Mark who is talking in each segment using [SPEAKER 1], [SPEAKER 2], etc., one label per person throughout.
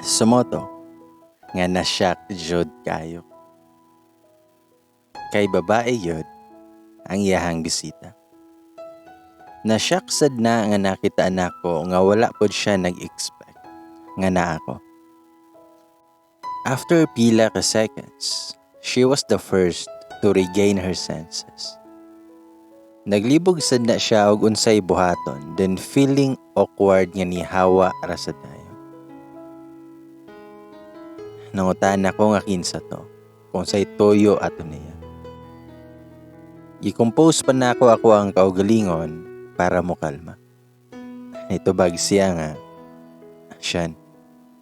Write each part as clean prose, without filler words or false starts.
[SPEAKER 1] Sumoto nga nasyak jud kayo. Kay babae yun ang iyahang bisita. Nasyak sad na nga nakita nako nga wala pod siya nag-expect nga naa ako. After pila ka seconds, she was the first to regain her senses. Naglibog sad na siya og unsay buhaton, then feeling awkward nga nihawa ra sa dayon. Nangutan ako nga kinsa to, kung say toyo ato niya. I-compose pa na ako ang kaugalingon para mo kalma. Ito bag siya nga, Siyan,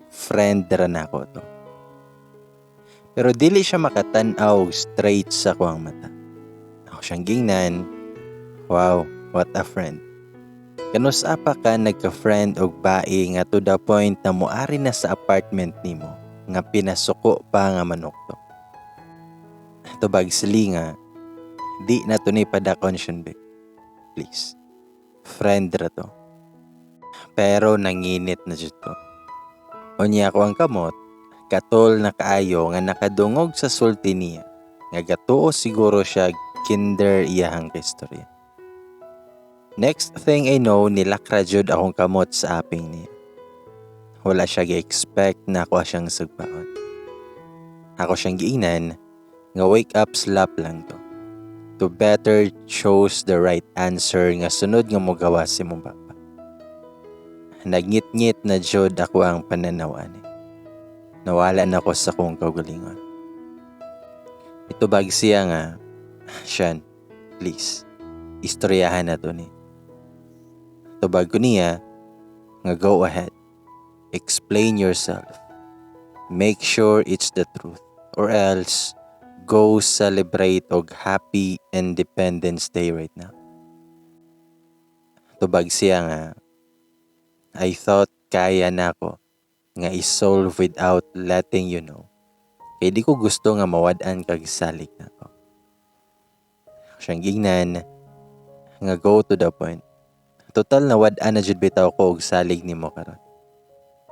[SPEAKER 1] friend ra na ako to. Pero dili siya makatanaw straight sa kuang mata. Ako siyang gingnan, wow, what a friend. Kanus apa ka nagka-friend og bae nga to the point na moari na sa apartment nimo nga pinasuko pa nga manok to. Tubag sili nga, di na to ni padakon siya, please. Friend ra to. Pero nanginit na jud to. Unya ko ang kamot, katol na kaayo nga nakadungog sa sulti niya. Nga gatuo siguro siya kinder iyahang istorya. Next thing I know, nilakra jud akong kamot sa aping niya. Wala siya gi-expect na ako siyang sagpaon. Ako siyang giingnan, nga wake up slap lang to. To better chose the right answer nga sunod nga mogawa si mong papa. Nagngit-ngit na jud ako ang pananawan. Nawala na ako sa kong kaugalingon. Ito bag siya nga, Siyan, please, istoryahan na to ni. Tubag ko niya, nga go ahead. Explain yourself. Make sure it's the truth. Or else, go celebrate og happy Independence Day right now. Tubag siya nga, I thought kaya na ko nga isolve without letting you know. Kaya di ko gusto nga mawad-an kag salik na ko. Siyang gingnan, nga go to the point. Total na wad-an na jud bitaw ko og salig nimo karon.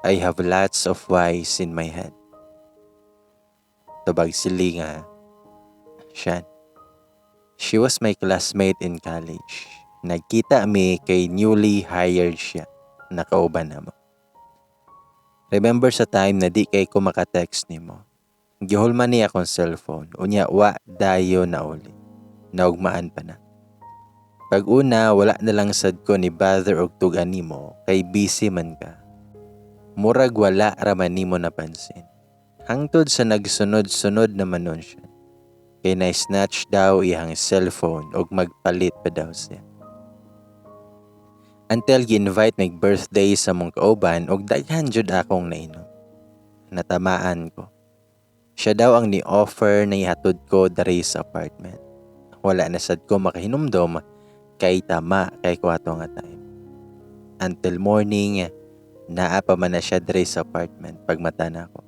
[SPEAKER 1] I have lots of whys in my head. Tubag sili nga, Siyan. She was my classmate in college. Nagkita mi kay newly hired siya. Nakauban na mo. Remember sa time na di kay ko makatext nimo. Gihulman niya akong cellphone. Unya wa dayo na uli. Naugmaan pa na. Pag una, wala na lang sad ko ni bother og tugan nimo kay busy man ka. Murag wala raman nimo napansin. Hangtod sa nagsunod-sunod naman nun siya. Kay na-snatch daw iyang cellphone og magpalit pa daw siya. Until gi-invite mig birthday sa mong kauban og daghan jud akong nainom. Natamaan ko. Siya daw ang ni-offer na ihatod ko dari sa apartment. Wala na sad ko makahinumdom kay tama kay kwato nga time. Until morning, naa pa man na siya dari sa apartment pagmata na ako.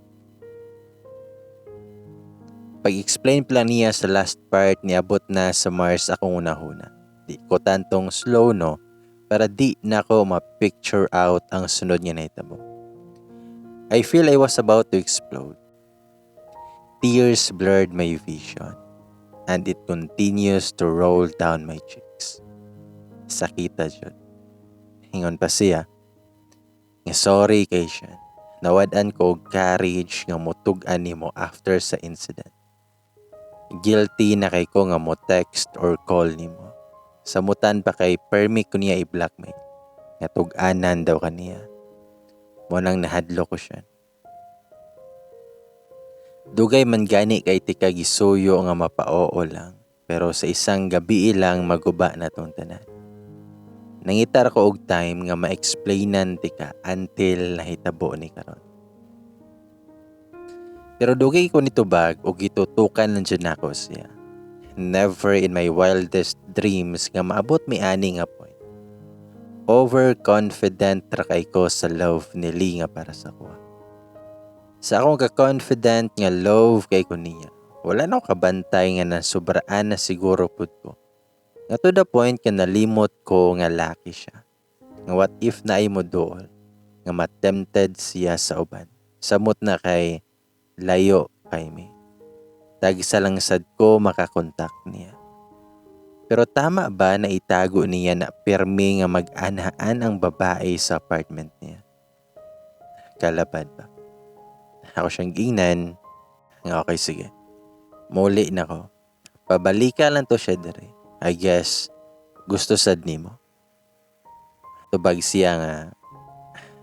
[SPEAKER 1] Pag-explain plan niya sa last part, niabot na sa Mars akong unahuna. Di ko tantong slow no, para di na ako ma-picture out ang sunod niya na itabo. I feel I was about to explode. Tears blurred my vision, and it continues to roll down my cheeks. Sakita jud. Hingon pa siya. Nga sorry kay siya. Nawad-an ko og courage nga motug-an nimo after sa incident. Guilty na kay ko nga mo text or call nimo. Samutan pa kay permi ko niya i-blackmail. Nga tug-anan daw kaniya. Mo nang nahadlo ko siya. Dugay man gani kay tika gisuyo nga mapaoo lang. Pero sa isang gabi lang maguba na tong tanan. Nangitar ko og time nga ma-explainan tika until nahitabo ni karon. Pero dugay ko nito bag o gitutukan lang dyan ako siya. Never in my wildest dreams nga maabot mi ani nga point. Overconfident ra kay ko sa love ni Lee nga para sa kuha. Sa akong ka-confident nga love kay ko niya, wala na ako kabantay nga nasubraan na siguro pud ko. Nga to the point nga nalimot ko nga laki siya. Nga what if na mo dool, nga matempted siya sa uban. Samot na kay layo kay me. Tagsa lang sad ko makakontak niya. Pero tama ba na itago niya na pirmi nga mag-anahan ang babae sa apartment niya? Kalapad ba? Ako siyang giingnan. Nga okay, sige. Muli na ko. Pabalika lang to siya dire. I guess, gusto sad nimo. Tubag siya nga,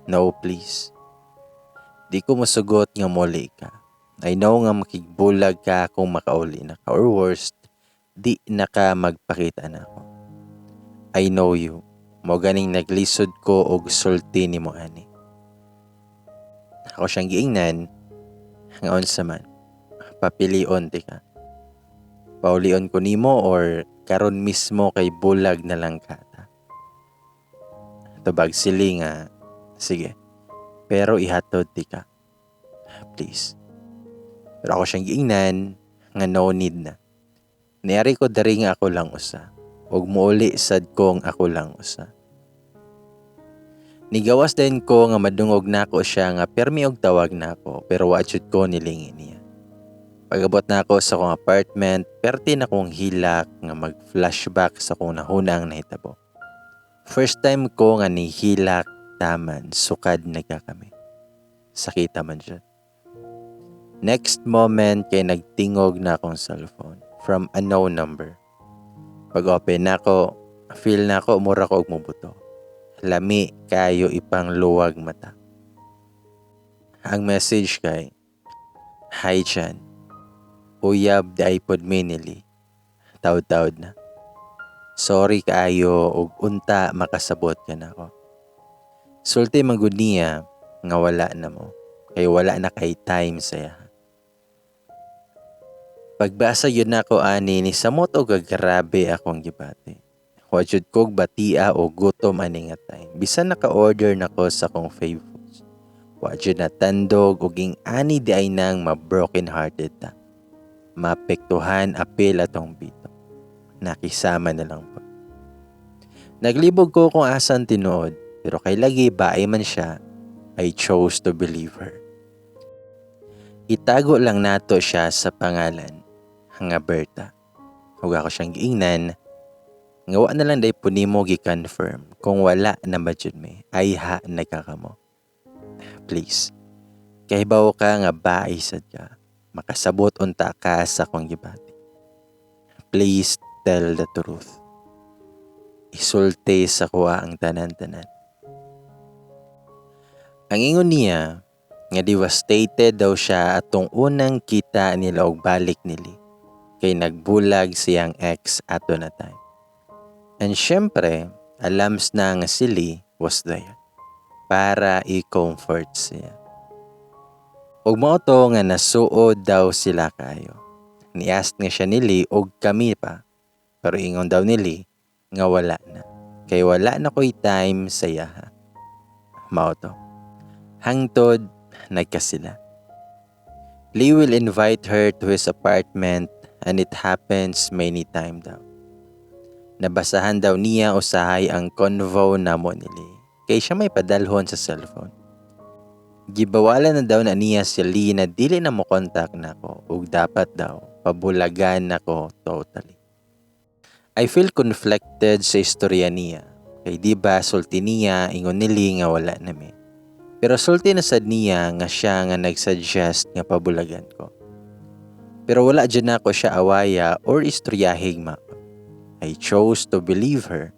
[SPEAKER 1] no please. Di ko masugot nga muli ka. I know nga makigbulag ka kung makauli na ka. Or worst, di na ka magpakita na ako. I know you. Mo ganing naglisod ko og sulti ni mo ani. Ako siyang giingnan. Nga unsa man. Papilion di ka. Paulion ko nimo or karon mismo kay bulag na lang kata. Tubag sili nga, sige. Pero ihatod di ka. Please. Pero ako siyang giingnan nga no need na. Niyari ko dari nga ako lang usa. Ug muuli sad kong ako lang usa. Nigawas din ko nga madungog nako siya nga permi og tawag nako pero wa jud ko nilingi niya. Pag-abot na ako sa akong apartment, perti na kong hilak nga mag-flashback sa kong nahunang nahitabo. First time ko nga nihilak taman, sukad na kami. Sakita man siya. Next moment kay nagtingog na akong cellphone from unknown number. Pag-open na ako, feel na ako mura ko og mubuto. Lami kayo ipang luwag mata. Ang message kay, "Hi Chan. Uyab di iPod minili. Taud-taud na. Sorry kaayo ug unta makasabot ka na ako. Sulti manggod niya nga wala na mo. Kay wala na kay time saya. Pagbasa yun na ako ani ni samot og grabe akong gibati. Wajud kog batia o gutom ani nga time. Bisan naka-order nako sa akong fave foods. Wajud na tandog ug ing ani di ay nang ma-broken hearted ta. Mapektuhan apil atong bito. Nakisama na lang po. Naglibog ko kung asan tinuod, pero kay lagi bae man siya, I chose to believe her. Itago lang nato siya sa pangalan, nga Berta. Huwag ako siyang giingnan, ngawa na lang day po nimo gi-confirm kung wala na ba dyan may, ay ha nagkakamo. Please, kahibaw ka nga bae sad ka. Makasabot unta ka sa akong gibati. Please tell the truth. Isulti sa kuha ang tanan-tanan. Ang ingon niya, nga devastated daw siya atong unang kita nila og balik nili. Kay nagbulag siyang ex ato na time. And syempre, alams na nga sili was there. Para i-comfort siya. Og mao to nga nasuod daw sila kayo. Niask nga siya nili og kami pa. Pero ingon daw nili nga wala na. Kay wala na ko'y time sa yaha. Mao to. Hangtod nagkasila. Lee will invite her to his apartment and it happens many time daw. Nabasahan daw niya usahay ang convo namo nili. Kay siya may padalhon sa cellphone. Gibawala na daw na niya si Lee na dili na mo kontak nako ug dapat daw pabulagan nako totally. I feel conflicted sa istorya niya. Kay di ba sulti niya ingon ni Lee nga wala na mi. Pero sulti na sad niya nga siya nga nagsuggest nga pabulagan ko. Pero wala dyan ako siya awaya or istoryahig mako. I chose to believe her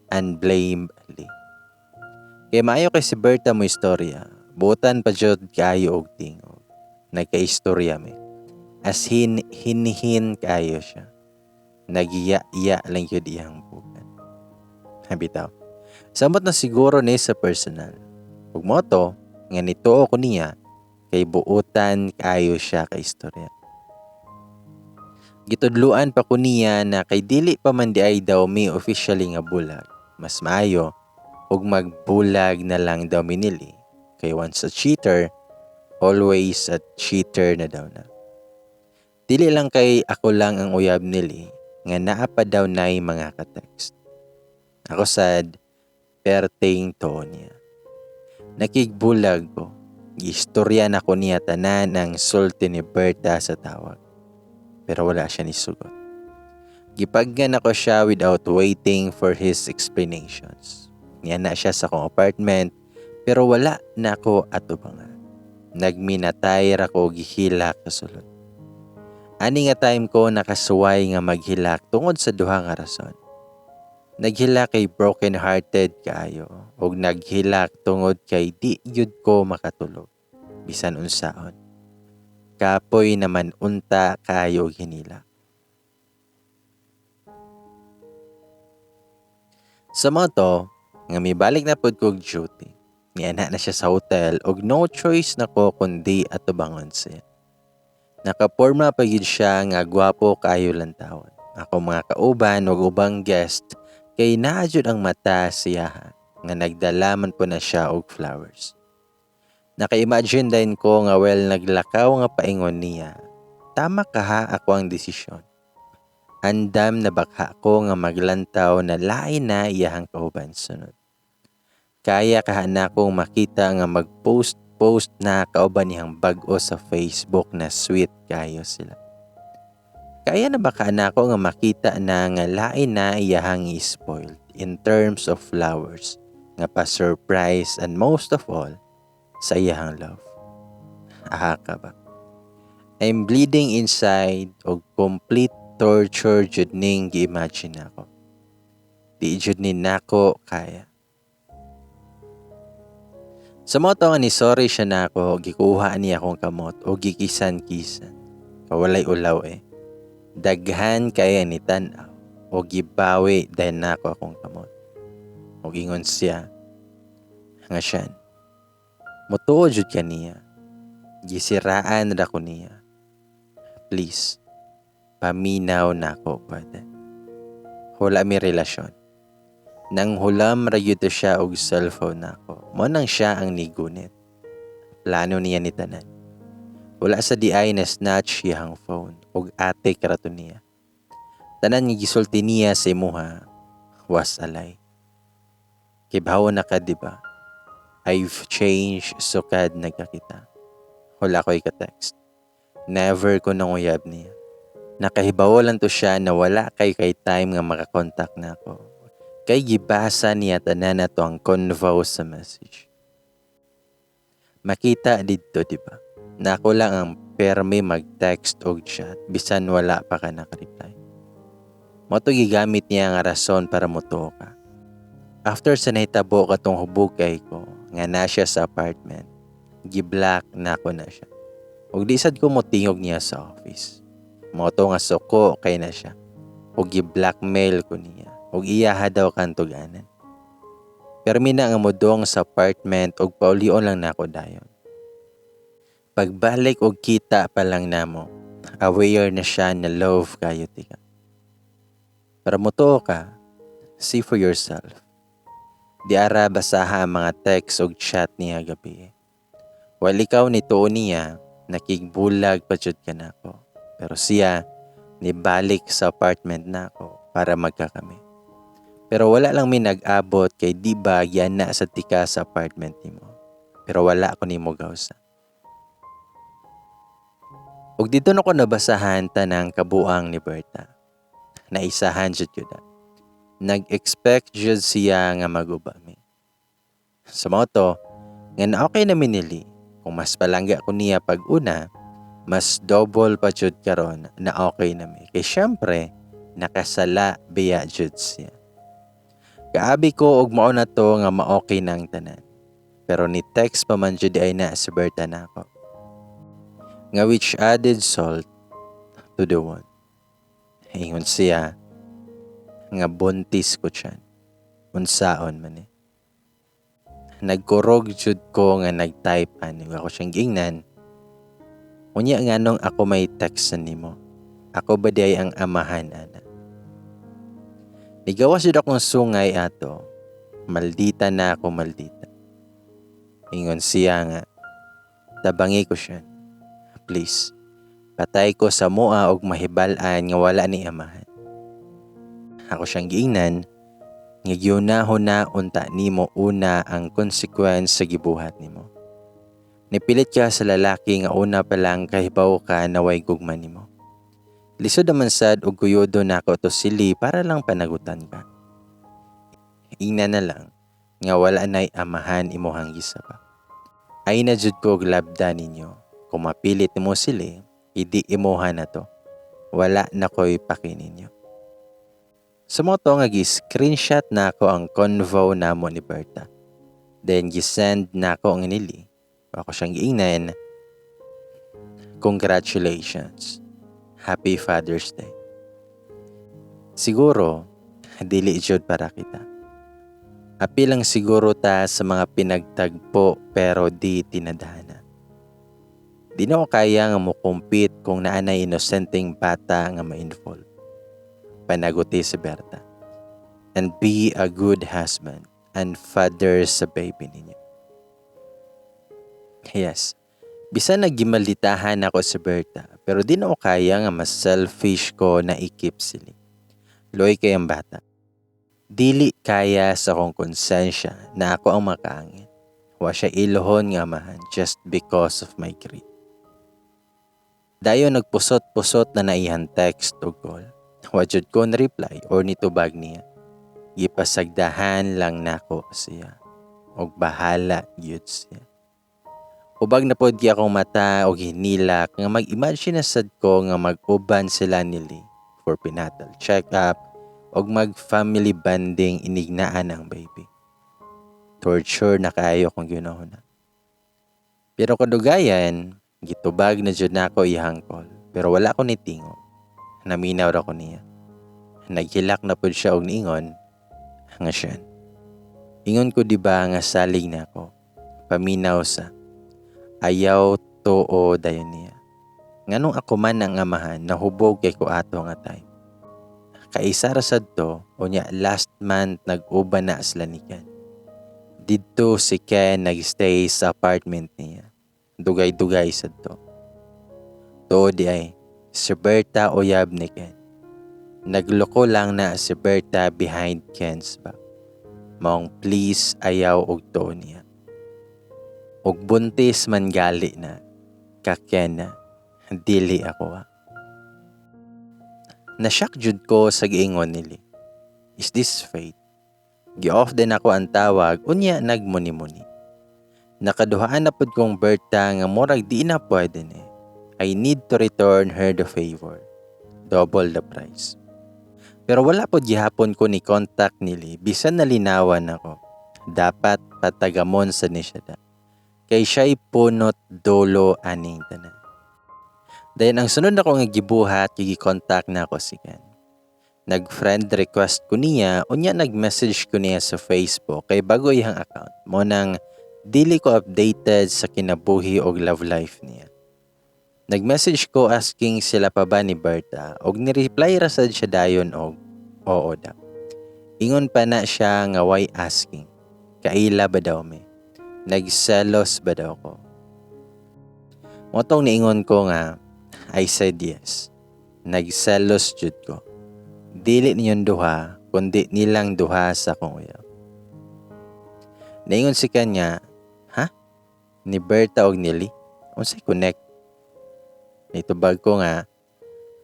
[SPEAKER 1] and blame Lee. Kaya maayo kay si Berta mo istorya. Butan pa jud kayo og tingog. Nagkaistorya mi. As hinihin kayo siya. Nagiya-iya lang yun iyang bukan. Habitaw. Samot na siguro ni sa personal. Ug mo to, nga nito ko niya, kay buutan kayo siya ka istorya. Gitudluan pa ko niya na kay dili pa man di ay daw mi officially nga bulag. Mas maayo, ug magbulag na lang daw minili. Kay once a cheater, always a cheater na daw na. Dili lang kay ako lang ang uyab nili, nga naa pa daw nay mga ka-text. Ako sad, perting to niya. Nakigbulag ko. Giistorya na ko niya tanan ang sulti ni Berta sa tawag. Pero wala siya nisugot. Gipaggan ako siya without waiting for his explanations. Niya na siya sa kong apartment pero wala na ako atubangan. Nagminatay ra ko gihilak kasulod. Ani nga time ko nakasuway nga maghilak tungod sa duha nga rason. Naghilak kay broken hearted kaayo ug naghilak tungod kay di gyud ko makatulog bisan unsaon. Kapoy naman unta kaayo hinila. Sa mga to, nga mibalik na pod kog duty. Niana na siya sa hotel ug no choice na ko kundi atubangon siya. Nakaporma pa gyud siya nga gwapo kaayo lantawon. Ako mga kauban ug ubang guest kay naa jud ang mata siya nga nagdala man po na siya og flowers. Naka-imagine din ko nga naglakaw nga paingon niya. Tama kaha ako ang desisyon. Andam na bakha ko nga maglantaw na lain na iyahang kauban sunod. Kaya kaha na akong makita nga mag-post na kauban niyang bag-o sa Facebook na sweet kayo sila. Kaya na baka na ako nga makita na nga lain na iyahang spoiled in terms of flowers nga pa-surprise and most of all sa iyahang love. Aha ka ba? I'm bleeding inside o complete torture jud ning gi-imagine ako. Di jud ni nako kaya. Sa moto nga ni sorry siya nako, gikuha niya akong kamot o gikisan-kisan. Kawalay ulaw Daghan kaya ni tanaw o gibawi dahil nako akong kamot. O gingon siya nga siyan. Mutuo jud ka niya. Gisiraan ra ko niya. Please, paminaw nako pwede. Wala mi relasyon. Nang hulam ra gyud siya og cellphone nako. Mo nang siya ang nigunit. Plano niya ni tanan. Wala sa di ay na snatch iyang phone og ate karato niya. Tanan nga gisulti niya sa imuha was alay. Kibaw na ka diba? I've changed sukad nagkakita. Wala ko'y ka-text. Never ko nanguyab niya. Nakahibaw lang to siya na wala kay time nga makakontak na ako. Kay gibasa niya tanan na to ang convo sa message. Makita dito diba? Na ako lang ang permi mag-text o chat bisan wala pa ka nakareply. Moto gigamit niya nga rason para mutuo ka. After sa nahitabo katong hubugay ko nga na siya sa apartment, giblock na ako na siya. Ug di sad ko motingog niya sa office. Moto nga suko kay na siya. Ug gi-blackmail ko niya. Ug iyaha daw kantuganan. Permi na nga modong sa apartment ug paulion lang nako dayon. Pagbalik og kita pa lang namo, aware na siya na love kayo tika. Para mutuo ka, see for yourself. Di ara basaha ang mga text og chat niya gabi. While ikaw nituo niya, nakigbulag pa jud ka nako. Pero siya, nibalik sa apartment nako para magkakami. Pero wala lang mi nag-abot kay di ba yan na sa tika sa apartment nimo. Pero wala ko nimo gawsa. Ug dito na ko nabasahan tanang kabuang ni Berta. Naisahan jud yun. Nag-expect jud siya nga magubami. Sa mga to, nga okay na minili. Kung mas palangga ko niya pag-una, mas double pa jud karon na okay na mi. Kay syempre, nakasala biya jud siya. Kaabi ko og mao na to nga ma-okay na ang tanan. Pero ni text pa man jud ay na si Berta nako. Nga which added salt to the wound. Ingon siya nga buntis ko tiyan. Unsaon man Nagkurog jud ko nga nag-type ako siyang gingnan. Unya nga nung ako may text nimo. Ako ba di ang amahan ana? Nigawas jud akong sungay ato. Maldita na ako maldita. Ingon siya nga tabangi ko siya. Please, patay ko sa mua og mahibal-an nga wala ni amahan. Ako siyang giingnan, nga gyunahon na unta nimo una ang consequence sa gibuhat nimo. Nipilit ka sa lalaki nga una pa lang kahibaw ka na way gugma nimo. Lisod naman sad og kuyodo nako to sili para lang panagutan ka. Ina na lang nga wala nay amahan imuhang gisaba. Ay na jud ko og labda ninyo. Kung mapilit mo sili, idi imuha na to. Wala na ko'y paki ninyo. Sumoto nga gi-screenshot na ako ang convo namo ni Berta. Then gi-send na ako ang nili. Ako siyang giingnan. Congratulations. Happy Father's Day. Siguro, dili jud para kita. Api lang siguro ta sa mga pinagtagpo pero di tinadhana. Di na ko kaya nga mo compete kung naanay inosenteng bata nga ma-involve. Panaguti si Berta. And be a good husband and father sa baby ninyo. Yes, bisan nagimalditahan ako si Berta pero di na ko kaya nga mas selfish ko na i-keep sila. Loy kay ang bata. Dili kaya sa kong konsensya na ako ang makaangin. Wa siya ilohon nga amahan just because of my greed. Dayon nagpusot-pusot na naihan text o call. Wa jud ko reply or nitubag niya. Gipasagdahan lang nako siya. Og bahala gyud siya. Ubag na pod gi akong mata og hinilak nga mag-imagine na sad ko nga mag-uban sila nili for prenatal check-up og mag-family bonding inignaan ang baby. Torture na kaayo kung ginahuna. Pero kadugayan, gitubag na jud nako iyang call. Pero wala ko nitingo. Naminaw ra ko niya. Naghilak na pod siya og niingon nga siya. Ingon ko diba nga salig na ako. Paminaw sa ayaw too dayon niya. Nganong ako man ang amahan nahubog kay ko ato nga time. Kaisa ra sad to unya last month nag-uban na sila ni Ken. Didto si Ken nagstay sa apartment niya. Dugay-dugay sad to. To di ay si Berta uyab ni Ken. Nagloko lang na si Berta behind Ken's back. Maong please ayaw og to niya. Og buntis man gali na. Kakyan na. Dili ako ha. Nasyak jud ko sa giingon nili. Is this fate? Gi-off din ako ang tawag, unya nagmuni-muni. Nakaduhaan na pod kong Berta nga murag di na pwede ni. I need to return her the favor. Double the price. Pero wala pod gihapon ko ni contact nili, bisan nalinawan ako. Dapat patagamon sa ni siya da. Kay siya'y punot dolo aning tanan. Dahil ang sunod ako nga gibuhat, gigi-contact na ako si Ken. Nag-friend request ko niya, unya nag-message ko niya sa Facebook kay bago iyang account. Mo nang dili ko updated sa kinabuhi og love life niya. Nag-message ko asking sila pa ba ni Berta og ni-reply ra sad siya dayon og oo daw. Ingon pa na siya nga why asking. Kaila ba daw me? Nagselos ba daw ko? Motong niingon ko nga I said yes. Nagselos jud ko. Dili niyon duha, kundi nilang duha sa akong uyaw. Naingon si kanya, ha? Ni Berta og nili? Unsay connect? Nitubag ko nga,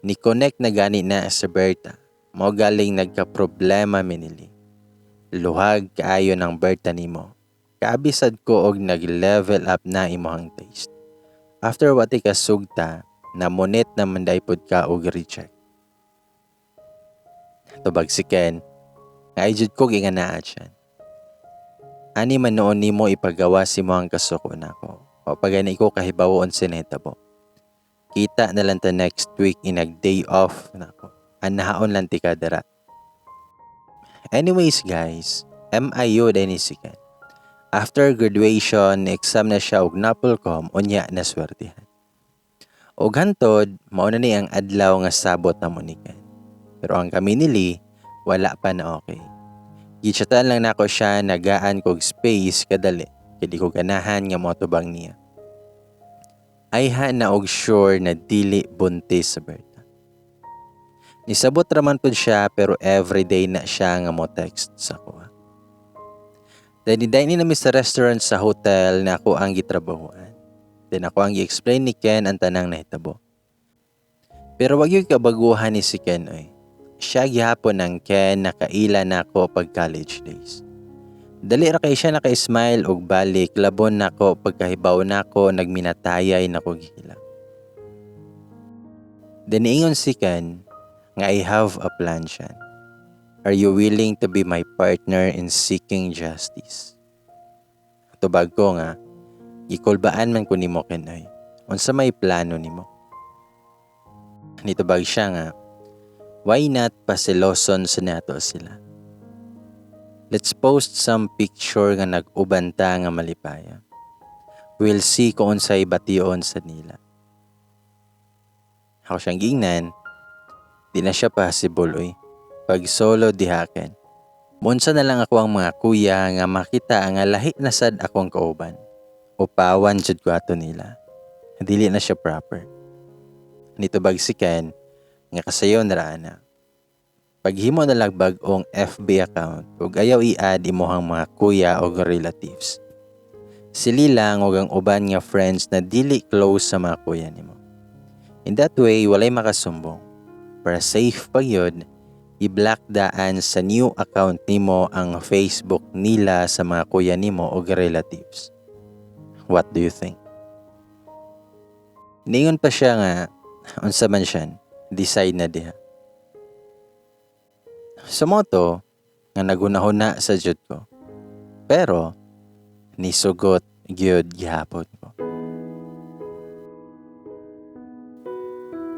[SPEAKER 1] ni connect na gani na sa Berta. Mao galing nagka-problema minili. Luhag kaayo ng Berta nimo. Kaabisad ko og nag-level up na imong taste. After what ikasugta, namunit naman daipod ka og reject. Tubag si Ken, nga ijud ko ginganaan siya. Ani man noon nimo ipagawa si mo ang kasuko nako. O pagani ko kahibawon sinetabo. Kita na lang ta next week inag day off nako. Anahaon lang ti kadara. Anyways guys, MIU din si Ken. After graduation, exam na siya og napolcom unya na swertihan. Og hantod, mao na ni ang adlaw nga sabot na mo ni Ken. Pero ang kami nili, wala pa na okay. Gichatan lang nako siya nagaan kog space kadali. Kaya di ko ganahan nga motubang niya. Ayha na og sure na dili buntis sa Berta. Nisabot raman po siya pero everyday na siya nga mo text sa kuha. Dahil dahil nami sa restaurant sa hotel na ako ang gitrabahuan. Then ako ang i-explain ni Ken ang tanang nahitabo. Pero wag yung kabaguhan ni si Ken oy. Siya gihapon ng Ken nakaila na ako pag college days. Dali ra kay siya naka-smile og balik labon nako pagkahibaw nako nagminatayay nako gihila. Then ingon si Ken nga I have a plan siya. Are you willing to be my partner in seeking justice? Tubag ko nga, gikulbaan man ko nimo Ken oy. Unsa may plano nimo? Nitubag siya nga, why not pasiloson sa nato sila? Let's post some picture nga nag-ubanta nga malipaya. We'll see kung unsay bation sa nila. Ako siyang gingnan, di na siya possible oy. Pag solo dihaken. Munsa na lang ako ang mga kuya nga makita nga lahi na sad akong kauban. Upawan jud ko ato nila. Dili na siya proper. Nitubag si Ken nga kasayon ra ana. Paghimo na lang bag-ong FB account ug ayaw i-add imuhang mga kuya o relatives. Sili lang ug ang uban nga friends na dili close sa mga kuya nimo. In that way, walay makasumbong. Para safe pa yun, i-block daan sa new account nimo ang Facebook nila sa mga kuya nimo o relatives. What do you think? Ningon pa siya nga, unsa man siya, decide na diha. Sa moto, nga nagunahuna sa jud ko. Pero, nisugot gyud gihapon ko.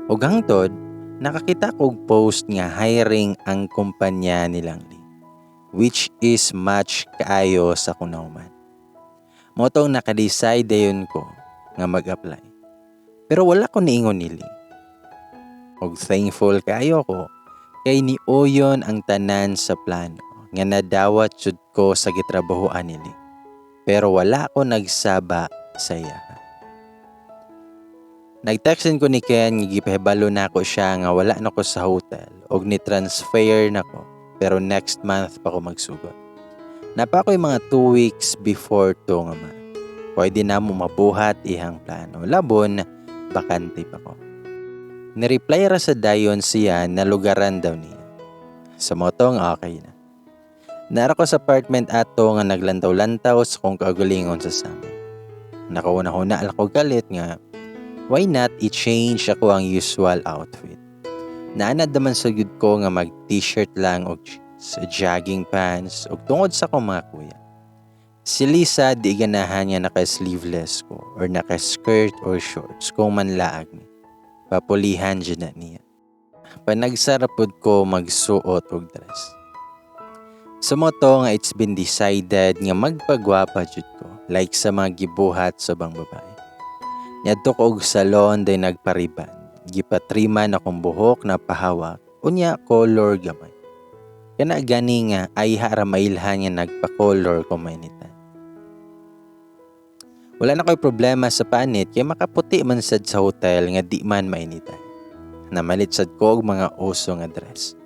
[SPEAKER 1] Ug hangtod, nakakita kog post nga hiring ang kumpanya nilang Lee, which is match kaayo sa kunahuman. Motong nakadecide dayon ko nga mag-apply. Pero wala ko niingon ni Lee. Ug thankful kaayo ko kay niuyon ang tanan sa plano nga nadawat jud ko sa gitrabahoan ni Lee. Pero wala ko nagsaba sa iya. Nagtextin ko ni Ken nga gipahibalo na ako siya nga wala na ko sa hotel og ni-transfer na ko pero next month pa ko magsugot. Napa ko'y mga 2 weeks before to nga man. Pwede na mo mabuhat ihang plano. Labon, bakante pa ko. Nireply ra sa dayon siya na lugaran daw niya. Sa motong okay na. Nara ko sa apartment ato nga naglantaw-lantaw sa kong kaugalingon sa samin. Nakauna-huna ako galit nga, why not i-change ako ang usual outfit? Naanad naman sa gud ko nga mag-t-shirt lang o jeans, jogging pants o tungod sa kong mga kuya. Si Lisa di ganahan niya naka-sleeveless ko or naka-skirt or shorts kung manlaag ni. Papulihan dyan na niya. Panagsarapod ko magsuot og dress. Sa moto nga it's been decided nga magpagwapa jud ko like sa mga gibuhat sa bang babae. Nyadto ko og salon day nagpariban. Gipatriman akong buhok na pahawak unya color gamay. Kana gani nga ay haramailhan nga nagpa-color ko mainitan. Wala na ko'y problema sa panit kaya makaputi man sad sa hotel nga di man mainitan. Namalit sad ko og mga uso nga dress.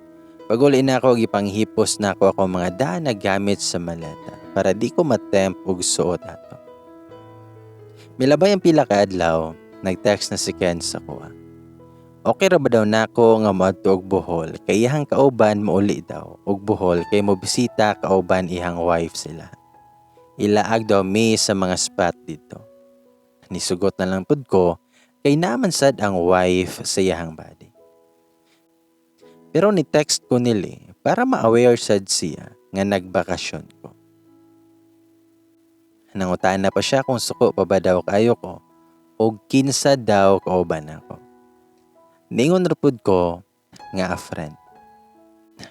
[SPEAKER 1] Paguli na ako gipanghipos na ako mga daan na gamit sa maleta para di ko matemp og suot ato. Milabay ang pila ka adlaw, nag-text na si Ken sa kuha. Okay ra ba daw nako nga moadto og Bohol kay iyang kauban mauli daw og Bohol kay mo bisita kauban ihang wife sila. Ilaag daw mi sa mga spot dito. Nisugot na lang pud ko kay naman sad ang wife sa iyang body. Pero ni text ko nili para ma-aware sad siya nga nagbakasyon ko. Nangutaan na pa siya kung suko pa ba daw kayo ko o kinsa daw kauban ako. Ningon rapod ko nga a friend.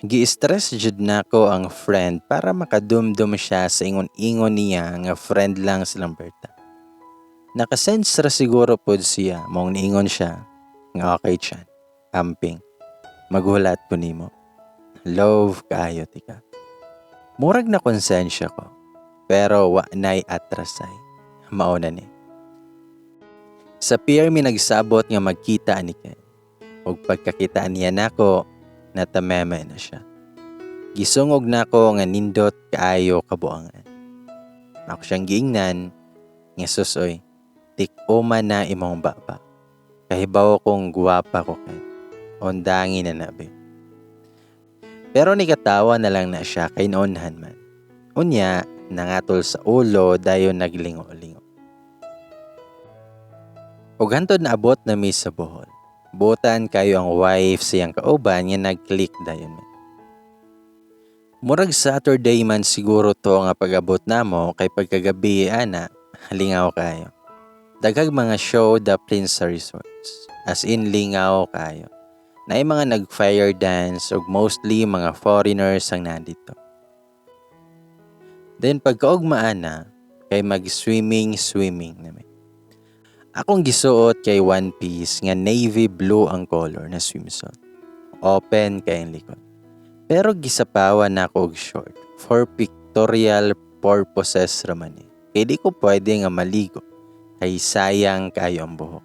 [SPEAKER 1] Gi-stress jud nako ang friend para makadumdum siya sa ingon-ingon niya nga friend lang silang Berta. Nakasense ra siguro pod siya mong niingon siya nga okay siya. Amping. Maghulat ko nimo. Love kaayo tika. Murag na konsensya ko. Pero wa nay atrasay. Mauna ni. Sa pier mi nagsabot nga magkita ani Ken. Og pagkakitaan niya nako, natameme na siya. Gisungog nako nga nindot kaayo kabuangan. Ako siyang giingnan nga susoy. tik-uma na imong baba. Kahibaw kong guwapa ko kay. Ondangi na nabe. Pero nikatawa na lang na siya kay noonhan man. Unya, nangatol sa ulo dayon naglingo-lingo. Ug hantod na abot na mi sa Bohol. Butan kayo ang wife siyang kauban nga nag-click dayon man. Murag Saturday man siguro to nga pag-abot namo kay pagkagabi ana, lingaw kayo. Daghang mga show daplin sa resorts. As in lingaw kayo. Naay mga nag-fire dance ug mostly mga foreigners ang nandito. Then pagkaugmaan na, kay mag-swimming namin. Akong gisuot kay one piece nga navy blue ang color na swimsuit. Open kay ang likod. Pero gisapawan na ako og short for pictorial purposes raman eh. Kaya di ko pwede nga maligo kay sayang kayo ang buhok.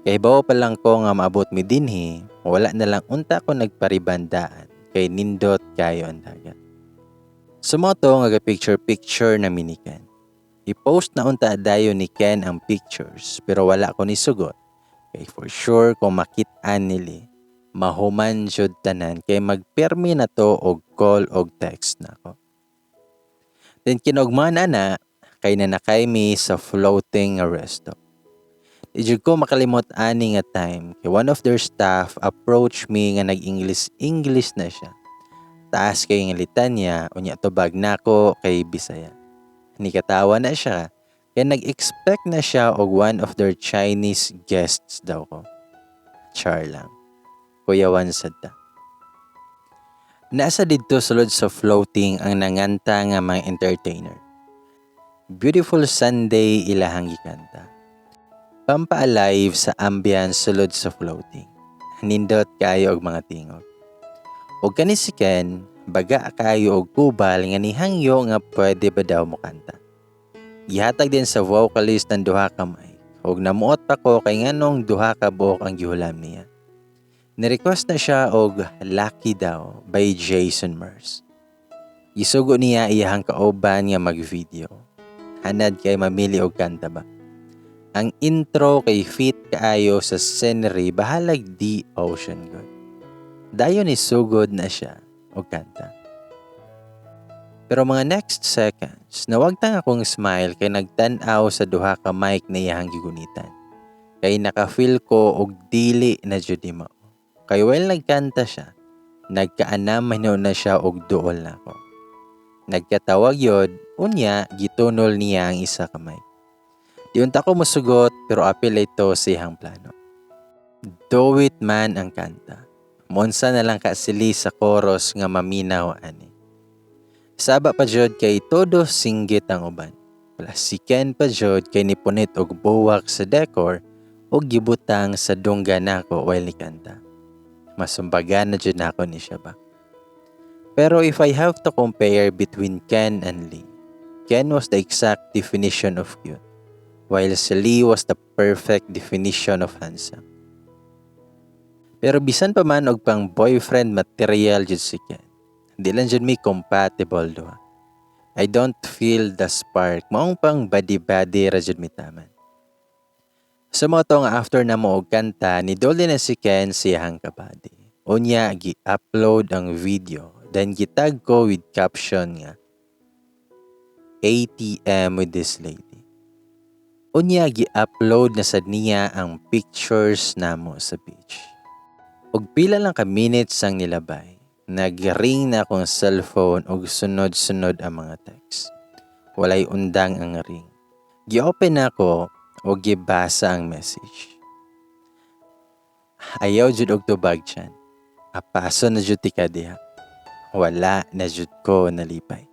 [SPEAKER 1] Kay bawa pa lang ko nga maabot mi dinhi, wala na lang unta ko nagparibandaan kay nindot kayo ang dagat. Sumoto nga picture na mini Ken. I-post na unta dayon ni Ken ang pictures pero wala ko ni sugot. Kay for sure kung makit-an nili, mahuman jud tanan kay magpermi na to og call og text na ko. Then kinugman na kay nanakay mi sa floating resto. Ijud ko makalimot ani nga time kay one of their staff approach me nga nag-English na siya. Taas kay nga litanya unya tubag nako kay Bisaya. Nikatawa na siya kaya nag-expect na siya og one of their Chinese guests daw ko. Char lang. Kuyawan sad ta. Nasa didto sulod sa floating ang nanganta nga mga entertainer. Beautiful Sunday ilahang gikanta. Pampa-alive sa ambience sulod sa floating. Nindot kayo og mga tingog. Og kani si Ken, baga kayo og kubal nga nihangyo nga pwede ba daw mo kanta. Gihatag din sa vocalist ng duha ka mic. Og namuot pa ko kay nganong duha ka buok ang gihulam niya. Ni-request na siya og Lucky daw by Jason Mraz. Gisugo niya iyahang kauban nga mag-video. Hanad kay mamili og kanta ba. Ang intro kay fit kaayo sa scenery bahalag di ocean god. Dayon ni sugod na siya og kanta. Pero mga next seconds, nawagtang akong smile kay nagtan-aw sa duha ka mic na iyang gigunitan. Kay naka-feel ko og dili na jud mo. Kay while nagkanta siya, nagkaanam na siya og duol na ko. Nagkatawag yod, unya gitunol niya ang isa ka mic. Diunta ko musugot pero apil ito siyang plano. Do it man ang kanta. Monsa na lang kasili sa chorus nga maminaw ani. Saba pa jud kay todo singgit ang uban. Plus si Ken pa jud kay nipunit og buwak sa decor og gibutang sa dungga nako while ni kanta. Masumbagan na jud nako ni siya ba. Pero if I have to compare between Ken and Lee, Ken was the exact definition of cute. While si Lee was the perfect definition of handsome. Pero bisan pa man og pang boyfriend material jud si Ken. Di lang jud mi compatible duha. I don't feel the spark. Maong pang body-body ra jud mi taman. Sumoto nga after na mo og kanta, nidoli na si Ken siyang kabady. Unya gi-upload ang video. Then gitag ko with caption nga ATM with this lady. Unya gi-upload na sad niya ang pictures namo sa beach. Og pila lang ka minutes ang nilabay, nag-ring na akong cellphone og sunod-sunod ang mga text. Walay undang ang ring. Gi-open ako og gibasa ang message. Ayaw jud og tubag tiyan. Apaso na jud ti ka diha. Wala na jud ko nalipay.